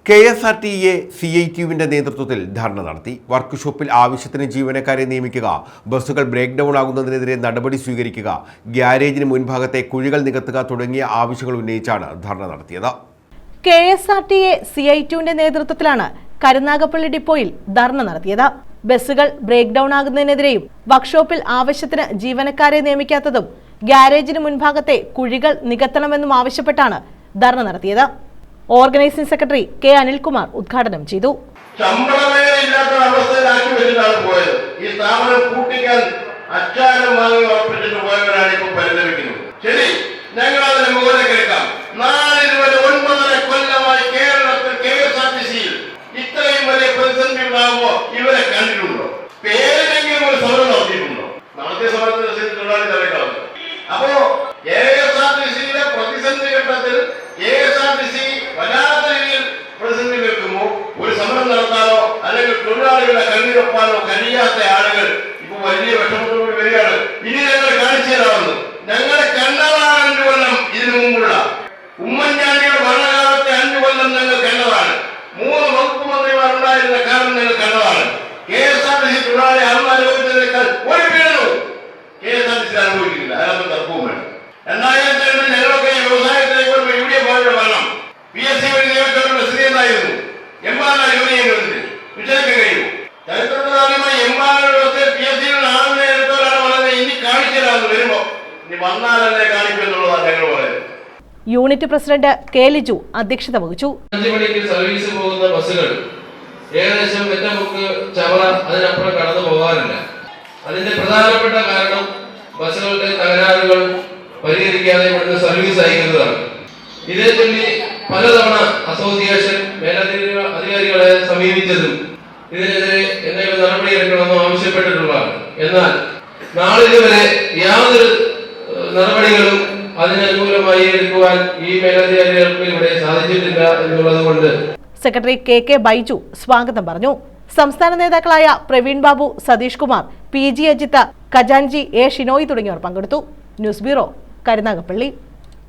KSRTE CITUവിന്റെ നേതൃത്വത്തിൽ ധർണ നടത്തി. വർക്ക്ഷോപ്പിൽ ആവശ്യത്തിന് ജീവനക്കാരെ നിയമിക്കുക, ബസ്സുകൾ ബ്രേക്ക് ഡൗൺ ആകുന്നതിനെതിരെ നടപടി സ്വീകരിക്കുക, ഗ്യാരേജിന് മുൻഭാഗത്തെ കുഴികൾ നികത്തുക തുടങ്ങിയ ആവശ്യങ്ങൾ ഉന്നയിച്ചാണ് ധർണ നടത്തിയത്. KSRTE CITUവിന്റെ നേതൃത്വത്തിലാണ് കരുനാഗപ്പള്ളി ഡിപ്പോയിൽ ധർണ നടത്തിയത്. ബസ്സുകൾ ബ്രേക്ക് ഡൗൺ ആകുന്നതിനെതിരെയും വർക്ക്ഷോപ്പിൽ ആവശ്യത്തിന് ജീവനക്കാരെ നിയമിക്കാത്തതും ഗ്യാരേജിന് മുൻഭാഗത്തെ കുഴികൾ നികത്തണമെന്നും ആവശ്യപ്പെട്ടാണ് ധർണ നടത്തിയത്. Organising secretary K. അനിൽകുമാർ ഉദ്ഘാടനം ചെയ്തു. ശമ്പളമേ ഇല്ലാത്ത അവസ്ഥയിലാക്കി വെച്ചിട്ടാണ് പോയത്. ഈ സ്ഥാപനം കൂട്ടിക്കാൻ അച്ചാരം വാങ്ങി ഉറപ്പിച്ചിട്ട് പോയവരാണ് ഇപ്പോൾ പരിലപിക്കുന്നത്. ശരി, ഞങ്ങൾ അതിന് മുകളിലേക്ക് എടുക്കാം. 9 കൊല്ലമായി കേരളത്തിൽ KSRTCയിൽ ഇത്രയും വലിയ പ്രതിസന്ധി ഉണ്ടാകുമ്പോൾ ഇവരെ കണ്ടിട്ടുണ്ടോ? പേരെങ്കിലും ഒരു സമരം നടത്തിയിട്ടുണ്ടോ? നടത്തിയ സമരത്തിന് തൊഴിലാളി തലക്കാണ്. അപ്പോ KSRTCയിലെ പ്രതിസന്ധി ഘട്ടത്തിൽ KSRTC വല്ലാത്ത രീതിയിൽ പ്രതിസന്ധി നിൽക്കുമ്പോൾ ഒരു സമരം നടത്താനോ അല്ലെങ്കിൽ തൊഴിലാളികളെ കണ്ണീരൊപ്പാനോ കഴിയാത്ത ആളുകൾ ഇപ്പൊ വലിയ വിഷമത്തോടുകൂടി വരികയാണ്. ഇനി ഞങ്ങൾ കാണിച്ചു തരാമെന്ന് ഞങ്ങളെ കണ്ടതാണ് 5 കൊല്ലം. ഇതിനു മുമ്പുള്ള ഉമ്മൻചാണ്ടിയുടെ ഭരണകാലത്തെ 5 കൊല്ലം ഞങ്ങൾ കണ്ടതാണ്. 3 വകുപ്പ് മന്ത്രിമാരുണ്ടായിരുന്ന കാലം ഞങ്ങൾ കണ്ടതാണ്. KSRTC തൊഴിലാളി അന്ന് അനുഭവിച്ചതിനേക്കാൾ ഒരു പീഡനവും KSRTC അനുഭവിക്കുന്നില്ല. അതിനകത്ത് തർക്കവും വേണം. 2002 ഞങ്ങളൊക്കെ ഈ വ്യവസായത്തിലേക്ക് UDF വേണം. PSC വഴി നിയമനങ്ങളുടെ സ്ഥിതി എന്തായിരുന്നു? എംപാനൽ യൂണിയൻ വിഷയಕ್ಕೆ കഴിയും. ചരിത്രത്തിലാദ്യമായി എംപാനൽ PSC ആളിനെ എടുത്തവരാണ് പറയുന്നത് ഇനി കാണിച്ചില്ലാന്ന് വരുമ്പോ ഇനി വന്നാലല്ലേ കാണിക്കുമെന്നുള്ളതാണ് ഞങ്ങൾ പറയുന്നത്. Unit president K. ലിജു അധ്യക്ഷത വഹിച്ചു. 5 മണിക്ക് സർവീസ് പോകുന്ന ബസ്സുകൾ ഏകദേശം വെറ്റമുക്ക് ചവറ അതിനപ്പുറം കടന്നു പോകാറില്ല. അതിന്റെ പ്രധാനപ്പെട്ട കാരണം ബസ്സുകളുടെ തകരാറുകൾ പരിഹരിക്കാതെ ഇവിടുന്ന് സർവീസ് അയക്കുന്നതാണ്. ഇതേ ചൊല്ലി പലതവണ അസോസിയേഷൻ മേലധികാരികളെ സമീപിച്ചതും ഇതിനെതിരെ എന്തെങ്കിലും നടപടിയെടുക്കണമെന്നും ആവശ്യപ്പെട്ടിട്ടുള്ളതാണ്. എന്നാൽ നാളിതുവരെ യാതൊരു നടപടികളും അതിനനുകൂലമായി എടുക്കുവാൻ ഈ മേലധികാരികൾക്ക് ഇവിടെ സാധിച്ചിട്ടില്ല എന്നുള്ളത് കൊണ്ട് സെക്രട്ടറി K. ബൈജു സ്വാഗതം പറഞ്ഞു. സംസ്ഥാന നേതാക്കളായ പ്രവീൺ ബാബു, സതീഷ് കുമാർ, PG അജിത്ത്, ഖജാൻജി A. ഷിനോയി തുടങ്ങിയവർ പങ്കെടുത്തു. News bureau, Karunagappally.